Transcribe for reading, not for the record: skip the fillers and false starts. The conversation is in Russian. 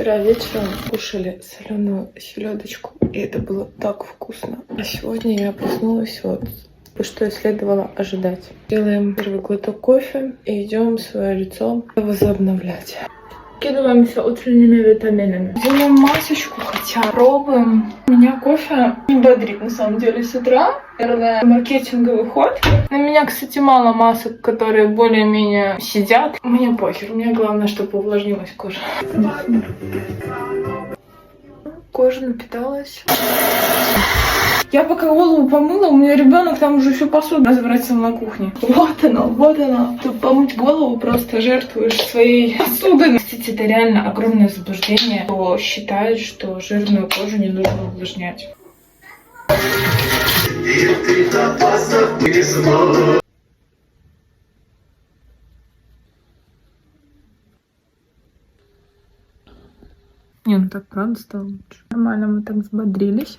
Вчера вечером кушали соленую селедочку, и это было так вкусно. А сегодня я проснулась вот, что и следовало ожидать. Делаем первый глоток кофе и идем свое лицо возобновлять. Кидываемся утренними витаминами. Делаем масочку, хотя пробуем. Меня кофе не бодрит, на самом деле, с утра. Наверное, маркетинговый ход. На меня, кстати, мало масок, которые более-менее сидят. Мне похер, мне главное, чтобы увлажнилась кожа. Кожа напиталась. Я пока голову помыла, у меня ребенок там уже всю посуду разворотил на кухне. Вот оно, вот оно. Чтобы помыть голову, просто жертвуешь своей посудой. Кстати, это реально огромное заблуждение, кто считает, что жирную кожу не нужно увлажнять. Не, ну так правда стало лучше. Нормально, мы так взбодрились.